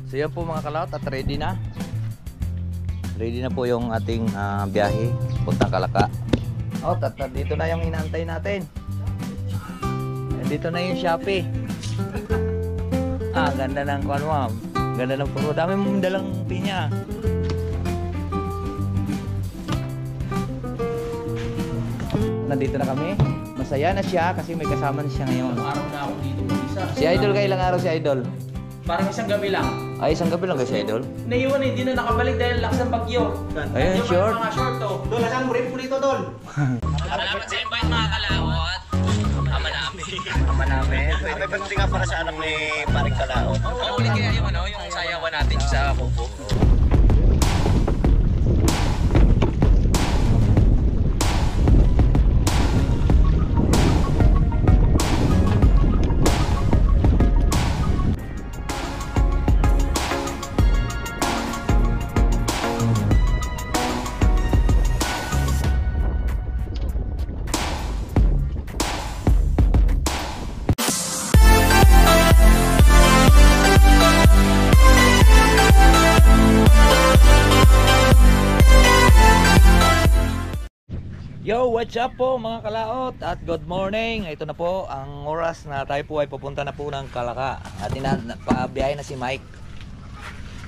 So yan po mga kalaot, at ready na. Ready na po yung ating biyahe puntang Kalaka. Dito na yung inaantay natin. Dito na yung Shopee. Ganda ng kuwan mo. Ganda ng puro. Dami mong dalang pinya. Nandito na kami. Masaya na siya kasi may kasama na siya ngayon. Araw na ako dito mag-isa. Si Idol, kailang araw si Idol? Parang isang gabi lang. Ay, isang gabi lang kayo si Idol? Naiwan hindi na nakabalik dahil lakas ng bagyo. Ayun, short. Mga short to. Dol, asan mo rin po dito, Dol? Salamat sa invite mga kalawat. Ama namin. Ama namin. May birthday nga para sa anak ni Paring Kalaot. Uli kaya yung yung sayawan natin sa Kubo. Yo, what's up po mga kalaot at good morning. Ito na po ang oras na tayo po ay pupunta na po ng Kalaka. At pabiyahe na si Mike.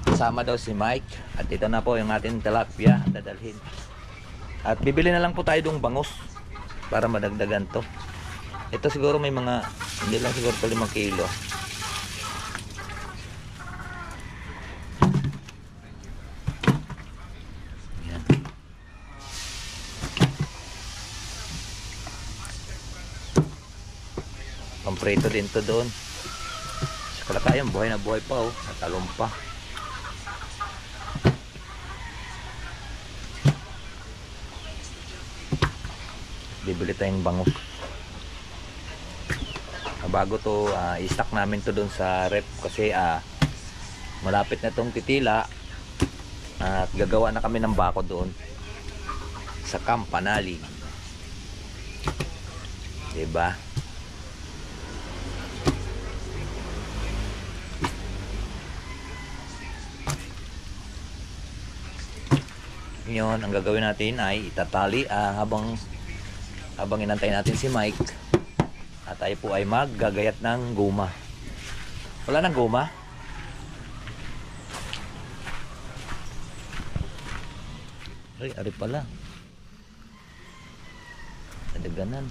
Kasama daw si Mike. At ito na po yung ating tilapia dadalhin. At bibili na lang po tayo dong bangus para madagdagan to. Ito siguro may mga, hindi lang siguro 5 kilo. Pamprito din to doon. Sa Kalaka yan, buhay na buhay pa oh. Natalong pa. Bibili tayong bangus. Bago to, i-stock namin to doon sa rep kasi malapit na tong titila. At gagawa na kami ng bako doon sa Campanali. Diba? Yun, ang gagawin natin ay itatali habang inantay natin si Mike. At tayo po ay maggagayat ng guma. Wala nang guma? Ay, ari pala. Nadaganan.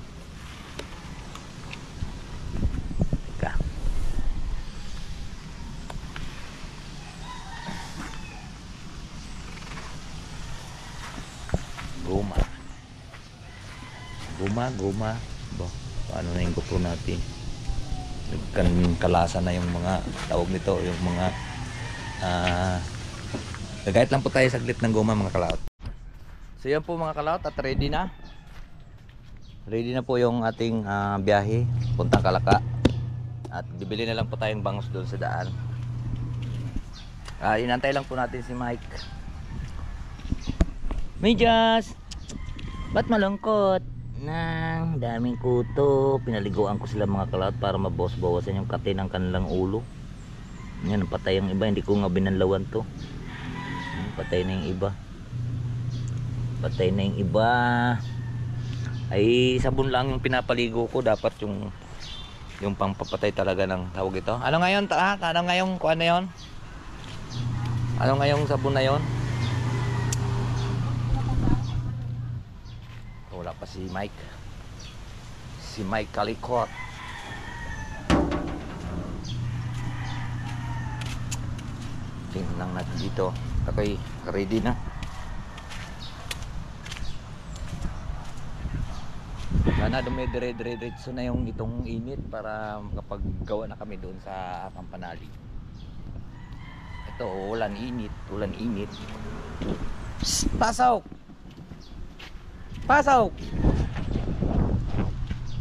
Teka. Guma. Paano na yung GoPro natin? Kalasa na yung mga tawag nito, yung mga gagayat lang po tayo saglit ng guma mga kalaot. So yan po mga kalaot, at ready na. Ready na po yung ating biyahe puntang Kalaka. At bibili na lang po tayong bangus doon sa daan. Inantay lang po natin si Mike. Medyas, ba't malungkot? Nang daming kuto. Pinaliguan ko sila mga kalaot para mabawas-bawasan yung kate ng kanilang ulo. Yan, patay ang iba. Hindi ko nga binanlawan to. Patay na yung iba. Ay sabon lang yung pinapaligo ko. Dapat yung pangpapatay talaga ng tawag ito. Ano ngayon? Ano ngayong kuan na yon? Ano ngayong sabon na yon? Wala pa si Mike. Si Mike Calicot. Tingnan lang natin dito. Okay, ready na. Sana dumidire-diretso na yung itong init para makapaggawa na kami doon sa Campanali. Ito, ulan init. Psst, pasok!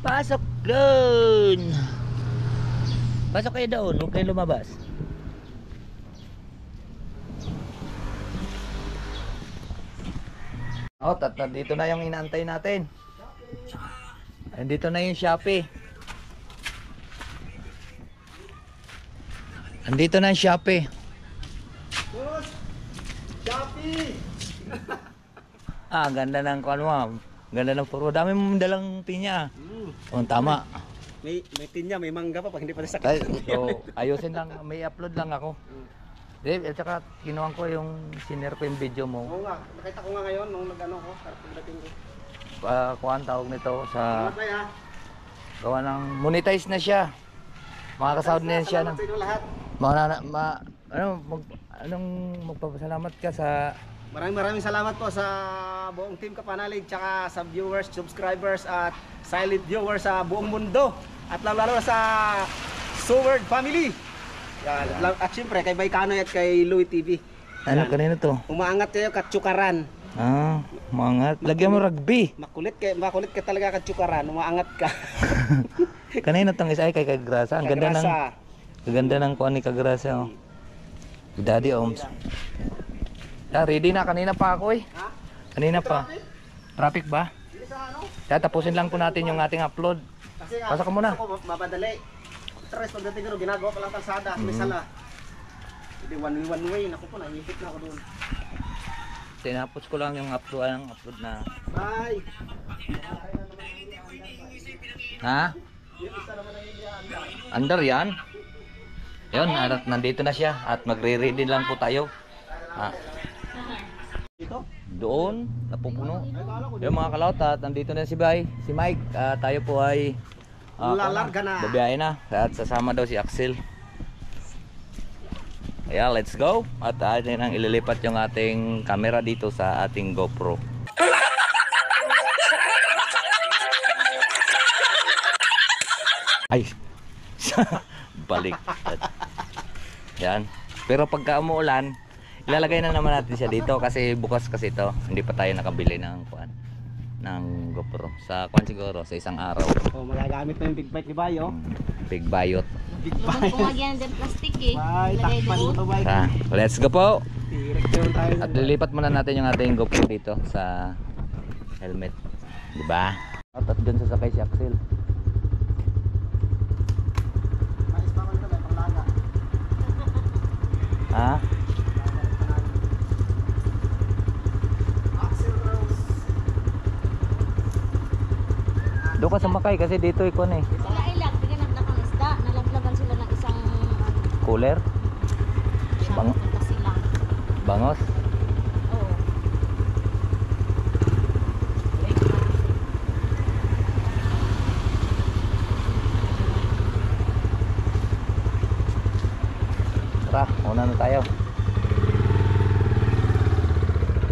Pasok doon. Pasok kayo doon, huwag kayo lumabas. Dito na yung inaantay natin. Andito na yung Shopee. Andito na yung Shopee. Ah, ganda ng kuan mo. Ganda ng puro. Dami mong dalang pinya. Oh, tama. May tinya, may mangga pa pag hindi pa sa Ay, so, ayusin lang. May upload lang ako. Dave, at saka kinuha ko yung sinare ko yung video mo. Oo nga, nakita ko nga ngayon nung nag-ano ko, pagdating ko. Kuhaan tawag nito sa Salamat tayo ha. gawa ng monetize na siya. Makakasahod na siya ng Salamat sa inyo lahat. anong magpapasalamat ka sa Maraming salamat po sa buong team Kapanalig, tsaka sa viewers, subscribers at silent viewers sa buong mundo. At lalo sa Seward family. Yan. At syempre kay Baykanoy at kay Louie TV. ano kanina to? Umaangat kayo katsukaran. Ah, mangat. Lagyan mo rugby. Makulit ka talaga katsukaran, umaangat ka. Kanina tong isa ay kay Kagrasa. Ang ganda ng kuan ni Kagrasa. Oh. Daddy Oms. Ready na kanina pa ako eh. Ha? Kanina pa. Traffic ba? Hindi sa ano? Tapusin lang po natin yung ating upload. Kasi Pasok ka muna. Ako mapadali. Tres pagdating ko ginagawa pa lang kalsada, may sala. Hindi one way, naku po, naihipit na ako doon. Tinapos ko lang yung upload na. Bye. Ha? Under yan? Yun, at nandito na siya at magre-ready lang po tayo. Ha? Dito? Doon, napupuno. Yung mga kalawat at nandito na si Mike. Tayo po ay Lalarga na. babiyahe na. At sasama daw si Axel. Kaya let's go. At atin ang ililipat yung ating camera dito sa ating GoPro. Ay, balik. Yan. Pero pagka umuulan, ilalagay na naman natin siya dito kasi bukas kasi ito. Hindi pa tayo nakabili ng kuan ng GoPro. Sa kuan siguro sa isang araw. Oh, magagamit na yung big bike ni Bayo. Big bayot. Big Lubang bike. kumagyan din plastic eh. Bye, Ilagay takpan doon. mo bike. Let's go po. Direct yun tayo. At lilipat muna natin yung ating GoPro dito sa helmet. Diba? At dun sasakay si Axel. Mais pa ko nito, may panglaga. Ha? Axel Rose. Doon ka sumakay kasi dito ikon eh. Sila ilag, tingnan naglakang isda. Nalaglagan sila ng isang Cooler. siya Bang- pupunta sila. Bangos. Oo. Tara, una na tayo.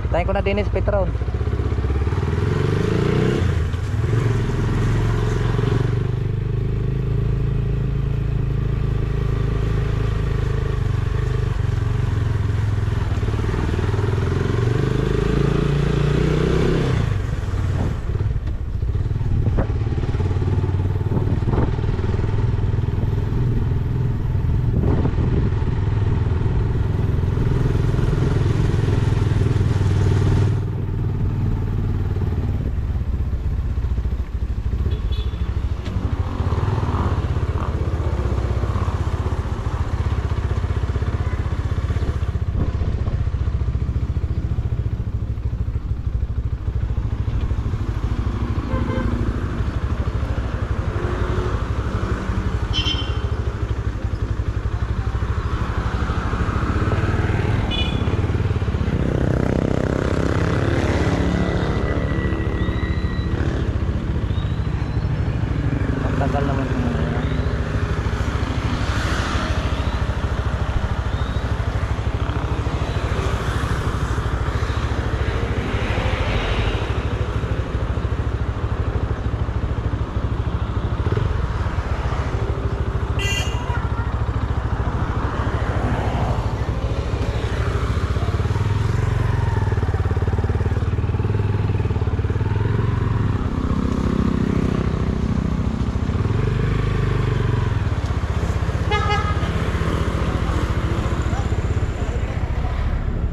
Tayo ko na dinis Petron. Tagal naman yung mga yan.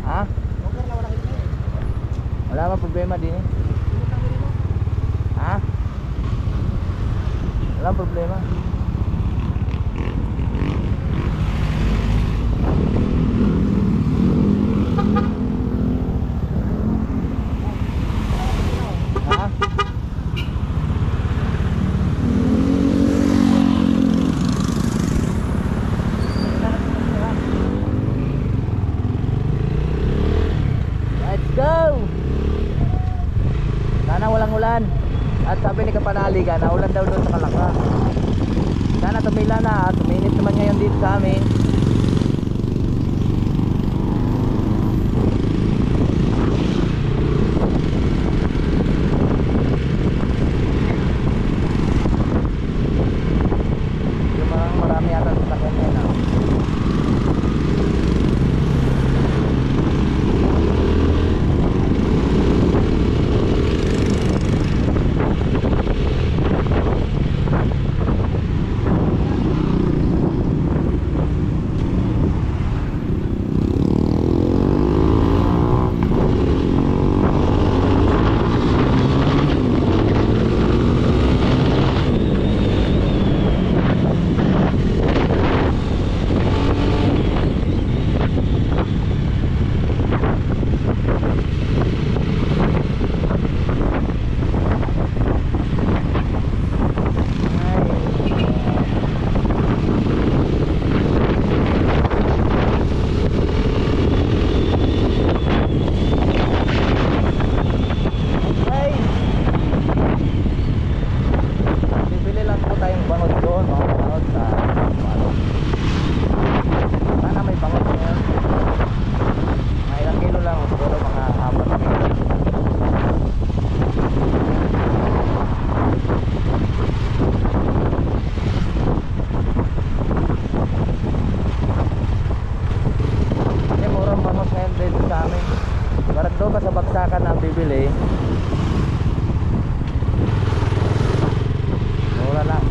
Ha? Wala ba problema din eh? Ha? Wala problema. panaligan, naulan daw doon sa Kalaka. Sana tumila na, tuminit naman ngayon dito sa amin. Yung mga marami yata sa sakyan yan, ah. Bibili lang po tayong bangod doon, mga bangod sa ano. Sana may bangod ngayon. Mga ilang kilo lang, siguro mga 4 na kilo. Kasi murang bangod ngayon dito sa amin. Parang doon pa sa bagsakan na bibili. Mura lang.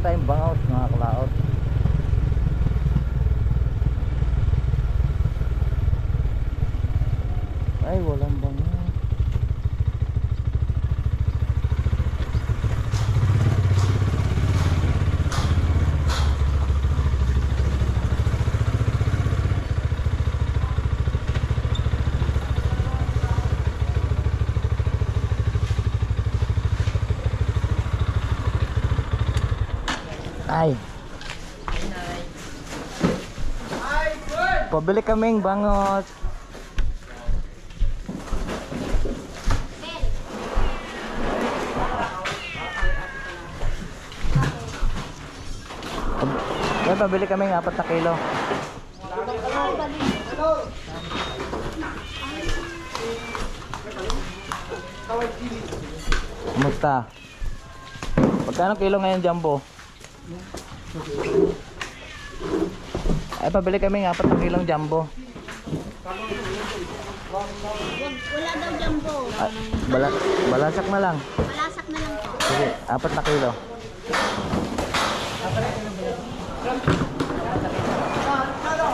Tayong bangaut mga kalaot. Ay, walang bangaut. Ay. Pabili kaming bangot. Ay, pabili kaming 4 na kilo. Kumusta? Pagkano kilo ngayon jumbo? Ay, pabili kami ng 4 na kilong jumbo. Wala daw jumbo. Ay, balasak na lang. Malasak na lang po. Sige, 4 na kilo.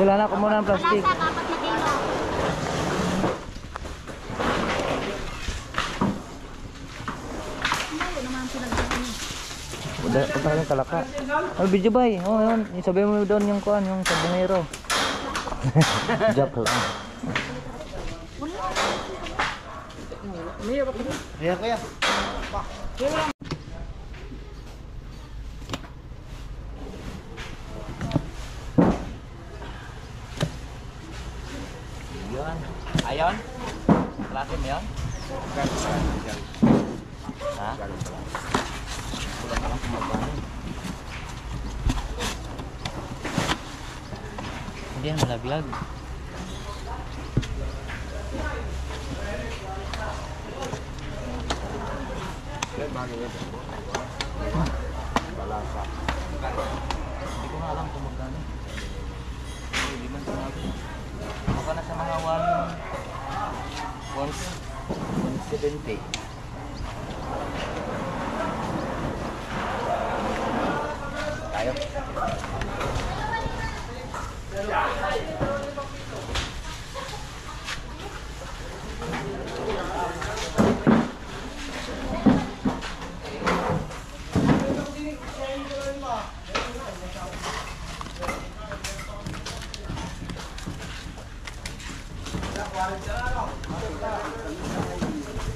Sila na ko muna ng plastic. Malasak, 4 na kilo. Ano naman pinagdaan niya? Punta kami Kalaka. Oh, video bay. Oh, yun. Sabi mo doon yung kuan, yung sabungero. Joke lang. Ayan kaya. Yun. Ayon? Klase mo yun? Ha? Kulang lang kumabani. Hindi yan malaglag. Hindi ko nga alam kung magkano. Hindi man sinabi. Baka na sa mga 170. Tayo.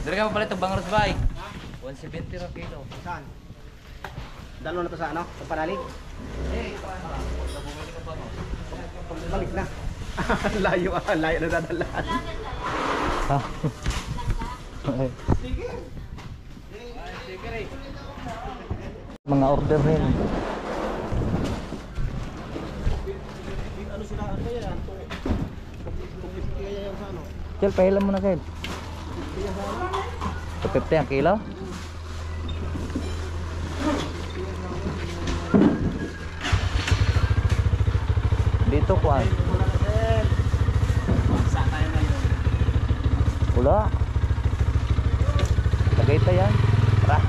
Dari ka papalit ng bangros bay. 170 ra kilo. Saan? Dalo na to sa ano? Sa panalig? Bumili ka ba mo? Balik na. Layo layo na dadalaan. Ha? Mga order rin. Ano sila ano yan? Kaya yung sa ano? Chel, pahilan mo na Chel. 250 ang kilo? Dito kuan. Saan tayo ngayon? Wala. Tagaytay yan. Tara.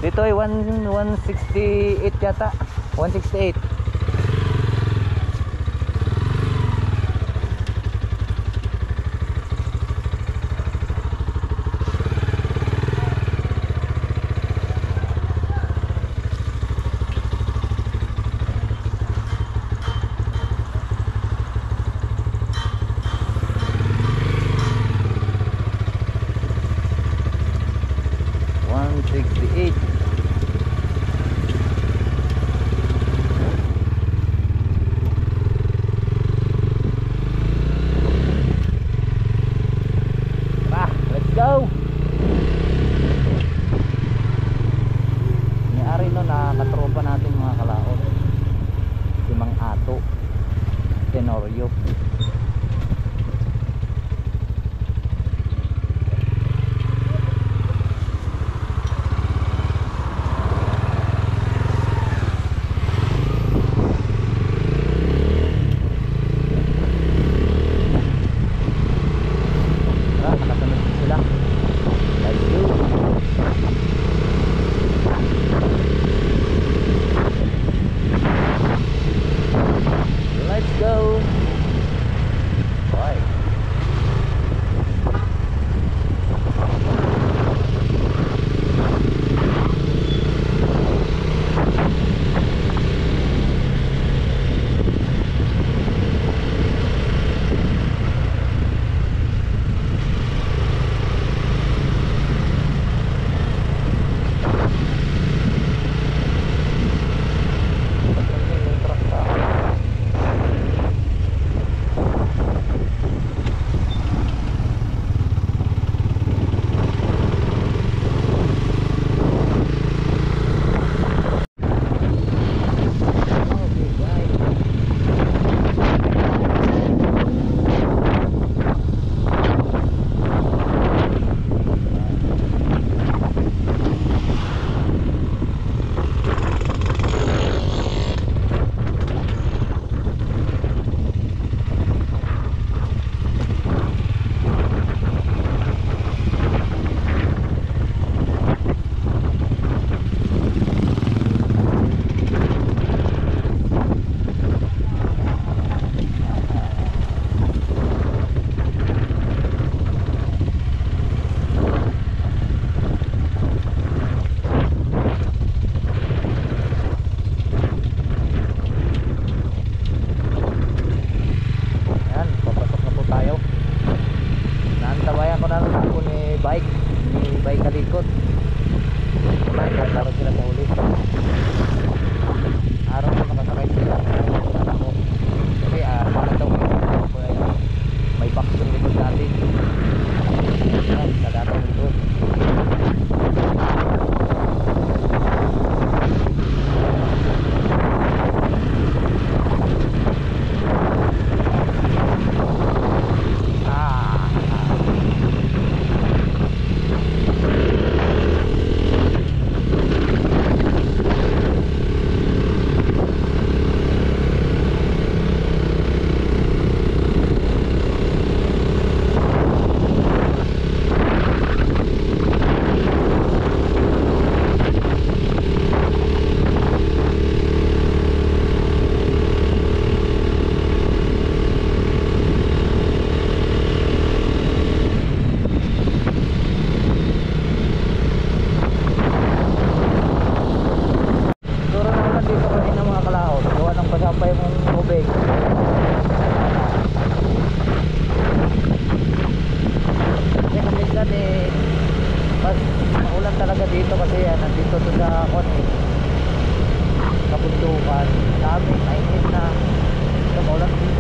Dito ay 168 yata. 168.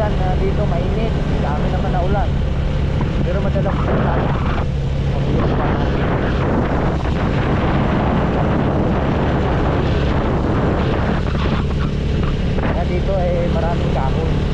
minsan dito mainit, dami naman na ulan. Pero madalas ulan. Mabilis pa. Kaya dito maraming kahoy.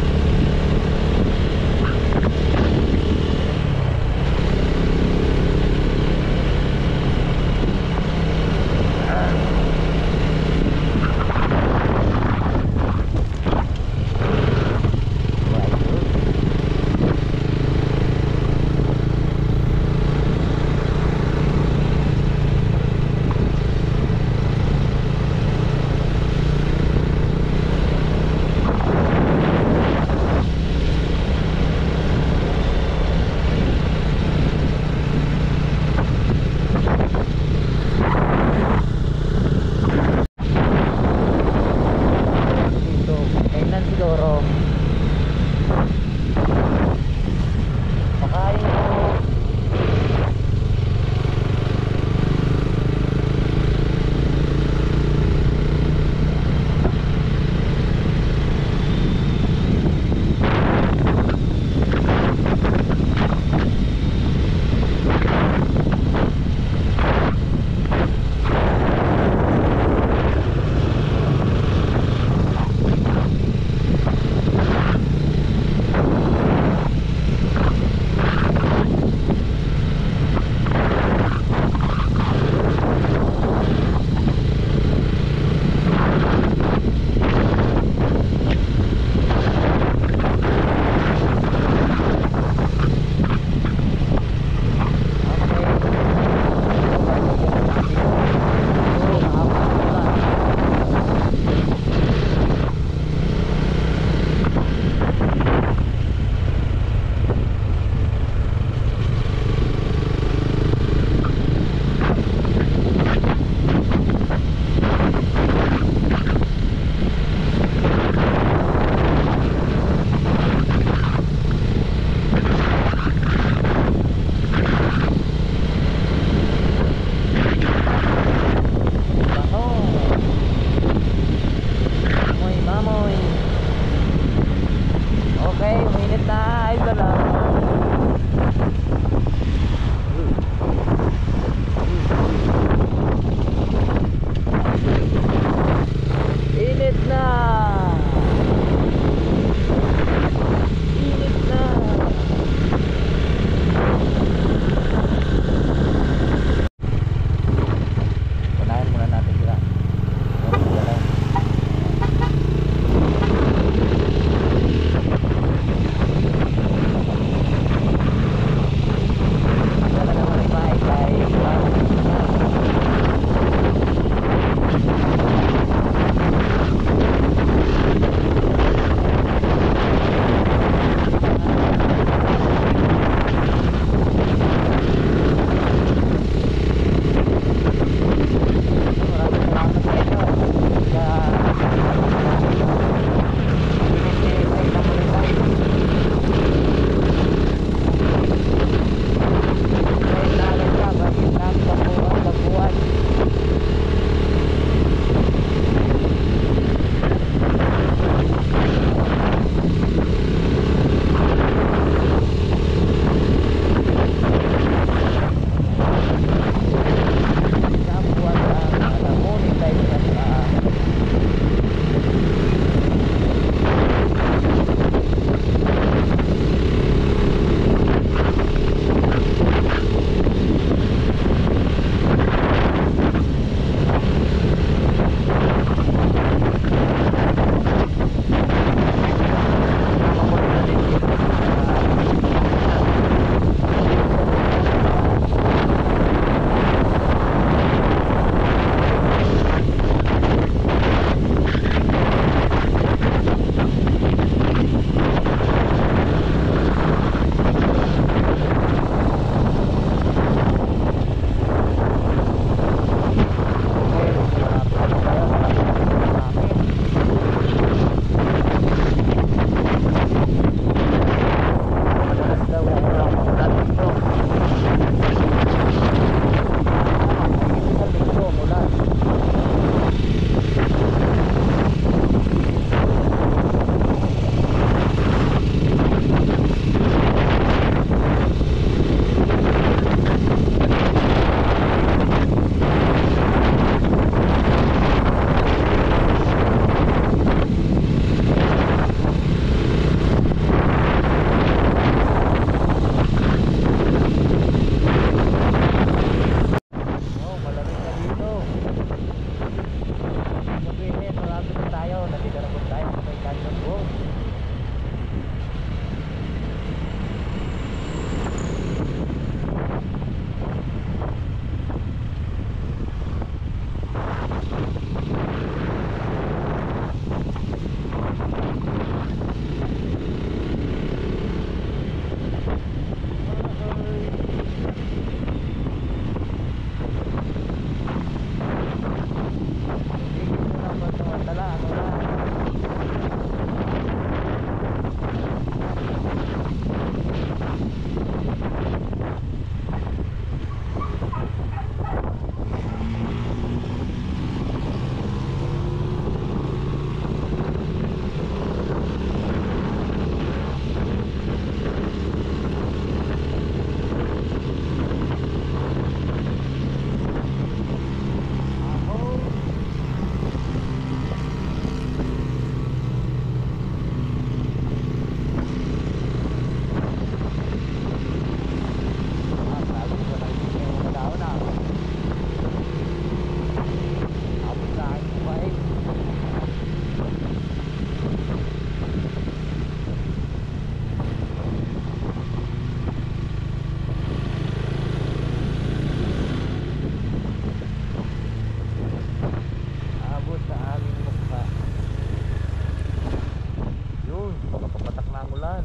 ng ulan.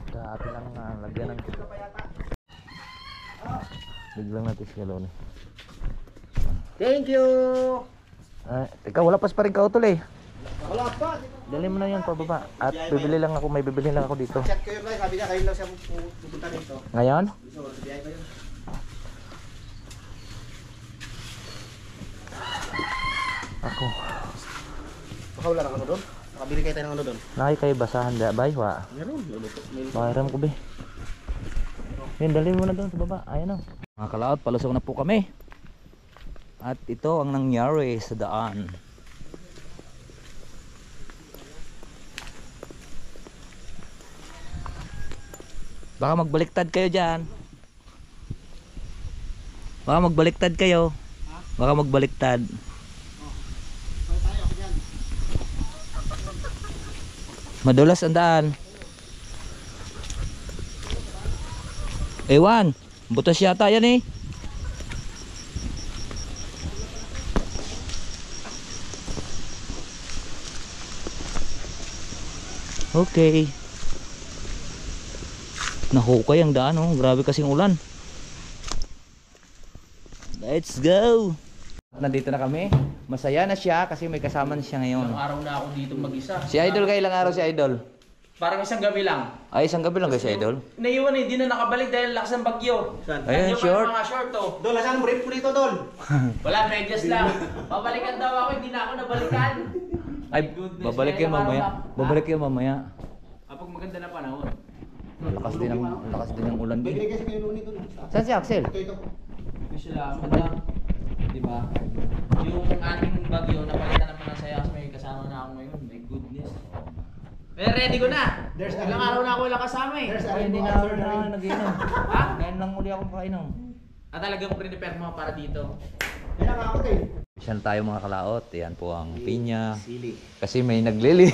Sa atin lang lagyan ng biglang natin si Galon. Thank you. Teka, wala pa rin ka utol eh. Wala pa. Dali mo na yan pababa. At bibili lang ako, may bibili lang ako dito. Chat ko yun, sabi niya kayo lang siya pupunta dito. Ngayon? So, sabihin ko yun. Ako. Baka wala ng ano doon? Nakabili kayo tayo ng ano doon? Nakay kayo basahan da, bay, wa. Meron, luluto. Pakiram ko be. Yan, dali mo na doon sa baba. Ayan o. Mga kalaot, palusok na po kami. At ito ang nangyari sa daan. Baka magbaliktad kayo dyan. Baka magbaliktad kayo. Baka magbaliktad. Madulas ang daan. Ewan, butas yata yan eh. Okay. Nahukay ang daan oh, grabe kasing ulan. Let's go. Nandito na kami. Masaya na siya kasi may kasama na siya ngayon. Ilang araw na ako dito mag-isa. Si Idol, kailang araw si Idol? Parang isang gabi lang. Ay, isang gabi lang kayo si Idol? Naiwan eh, di na nakabalik dahil lakas ng bagyo. Saan? Ayun, Nandiyan pa short. yung mga short oh. Dol, asan brief ko dito, Dol? Wala, medyas lang. Babalikan daw ako, hindi na ako nabalikan. Ay, Goodness, babalik kaya yun mamaya. ilang araw na. Babalik yun mamaya. Kapag maganda na panahon. Lakas din ang ulan din. Bibili kasi kayo nuni doon. Saan si Axel? Ito. May salamat lang. Diba? Yung ating bagyo, napalitan naman ng saya kasi may kasama na ako ngayon. My goodness. Pero ready ko na. There's a Ilang araw na ako wala kasama eh. There's a Ay, hindi rainbow na after ako the rain. nag-inom. Ha? Ngayon lang uli ako makainom. At talagang prepare mo para dito. Kaya nga ako eh. Siyan tayo mga kalaot. Yan po ang pinya. Sili. Kasi may naglili.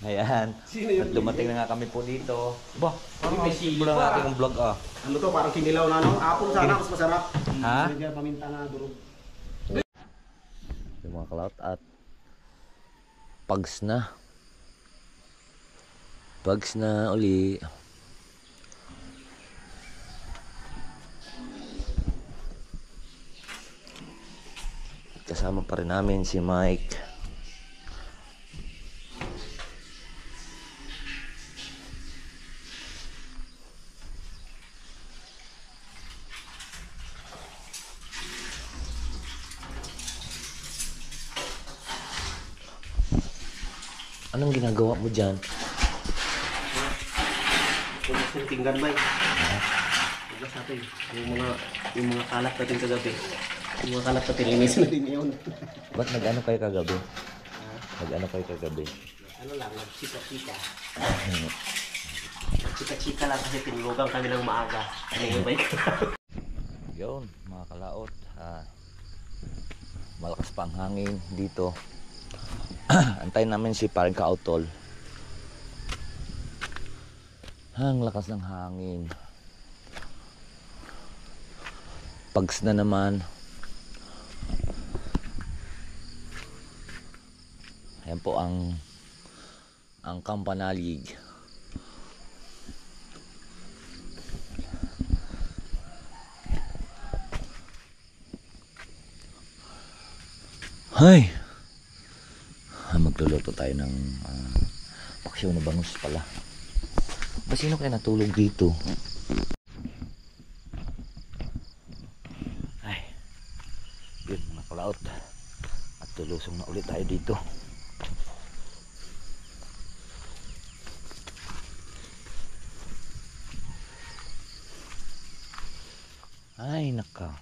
Ayan. Sino yun? At dumating na nga kami po dito. Ba, parang May sili simple pa. natin ang vlog ah. Ano to, parang kinilaw na ano? Apple sana, mas masarap. Ha? Medyo paminta na durog. Yung mga kalaot at pags na. Pags na uli. Kasama pa rin namin si Mike. Anong ginagawa mo dyan? Tumas ng tinggan ba? Tugas natin. Yung mga kalat natin kagabi. Yung mga kalat natin, linisin natin ngayon. Ba't nag-ano kayo kagabi? Nag-ano kayo kagabi? Ano lang, nagchika-chika. Nagchika-chika lang kasi tinulugan kami ng maaga. Ano yung ba yun? Yun, mga kalaot. Malakas pa ang hangin dito. Antayin namin si parang Kautol. Ang lakas ng hangin. Pags na naman. Ayan po ang Kampanalig. Hay! Magluluto tayo ng paksiw na bangus pala. Ba sino kaya natulog dito? Ay, yun mga kalaot. At tulusong na ulit tayo dito. Ay, naka.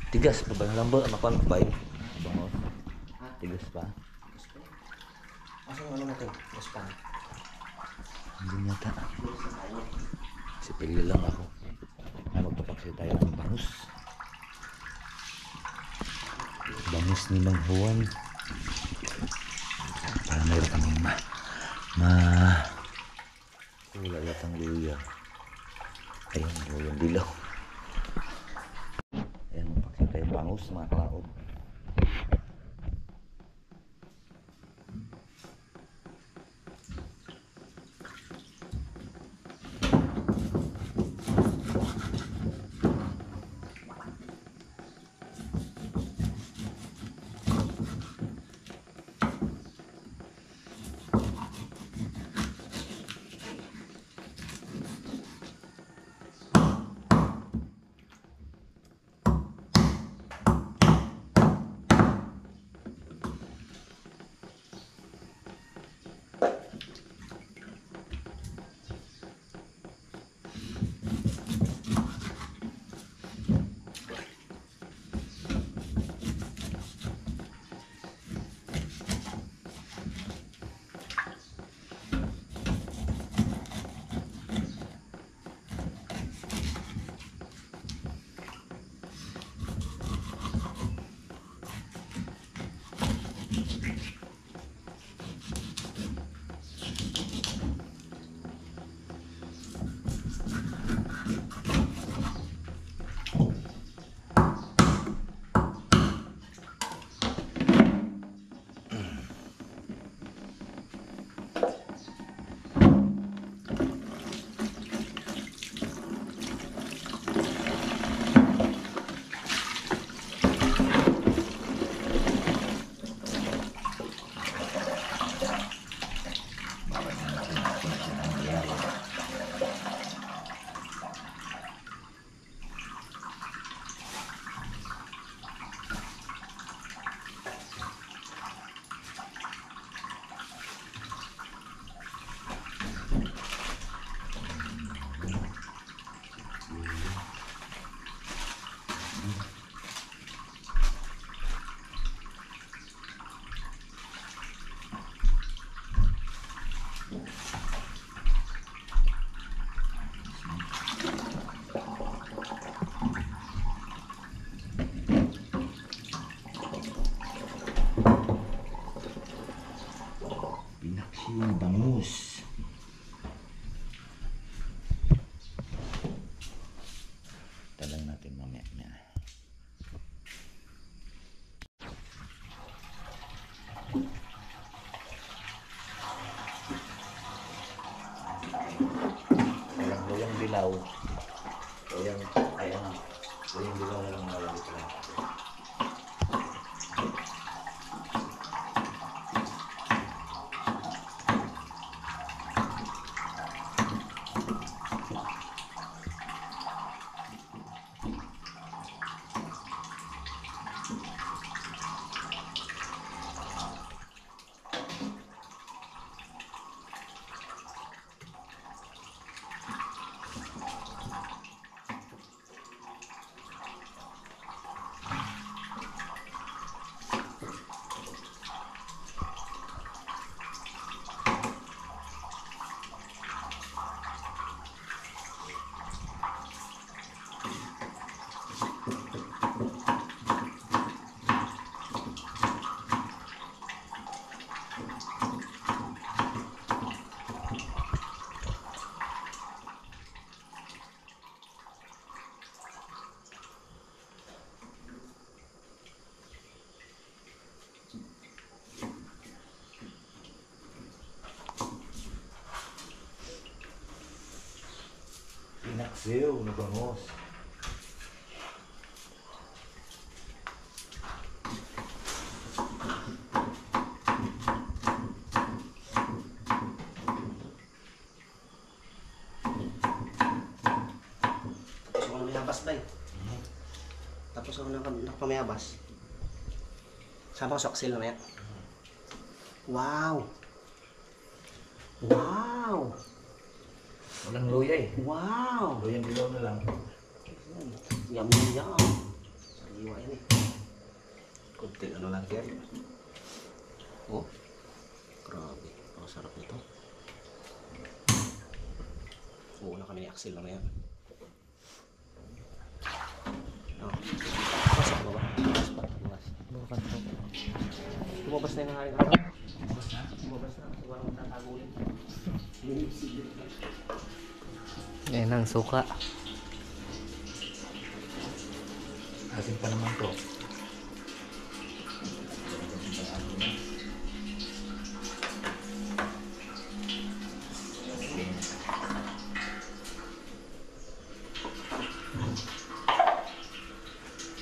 Tigas pa ba? Lambot ang makuha ba yun? Bango. Tigas pa? Asang ano na to? Mas pa. Hindi yata. Sipili lang ako. Ay, magpapaksi tayo ng bangus. Bangus ni Mang Juan. Para mayroon kaming ulalat ang luya. Ayun, luyang dilaw. Ayan, magpapaksi tayo ng bangus, mga kalaot. Pinaksiw bangus. Talang natin mamaya na. Walang luyang dilaw. Luyang, ayan na. Luyang dilaw na lang nalagay ko lang. Pinaksiw na bangus. Tapos ako namayabas ba eh. Tapos ako nakapamayabas. Sama ko sa aksil na yan. Wow! Wow! Walang luya eh. Wow! Luyang dilaw na lang. Yum yum yum. Sariwa yan eh. Kunting ano lang yan. Oh. Grabe. Ang sarap nito. Una kami ni Axel na yan. Oh. Pasok ba ba? Bukas pa. Bukas. Bukas pa. Lumabas na yung haring araw. Lumabas na? Lumabas na. Walang tatagulin. Yan ang suka. Asin pa naman to.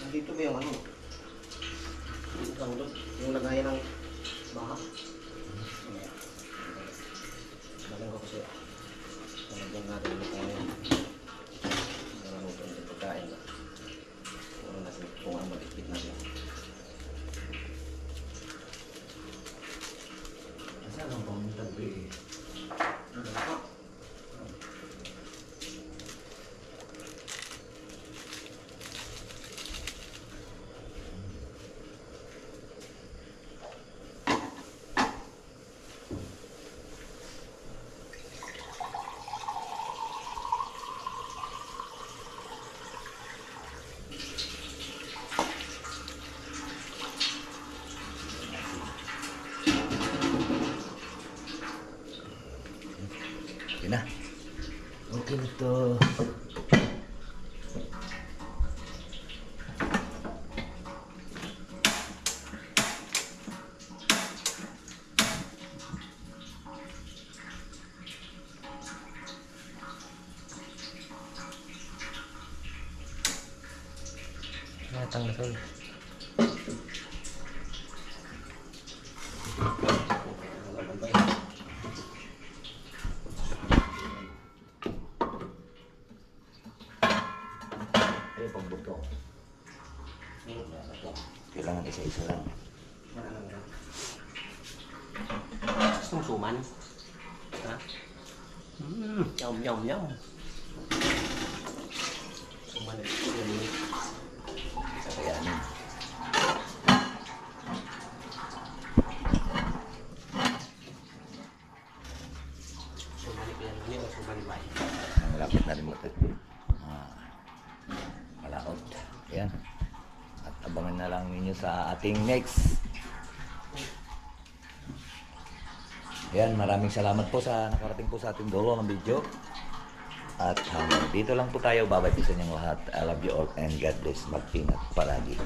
Nandito ba yung ano? Yung lagayan ng baha. Lagyan ko kasi. Lagyan natin ulit ngayon. Naramuto yung pagkain ba? Kung ano mag-ikbit natin. Saan ang pamuntag ba eh? Okay na. Okay na to. Natang nasol. Ay, pagbuto. Kailangan isa-isa lang. Gusto mong suman? Ha? Yum yum yum. Suman ito. Kakayanin. Suman ito yan. Ano yung suman ba? Malapit na rin mo ito. Malaot. Ayan. At abangan na lang ninyo sa ating next Ayan, maraming salamat po sa nakarating po sa ating dulo ng video. At hanggang dito lang po tayo. Babay po sa inyong lahat. I love you all and God bless. Mag-ingat palagi.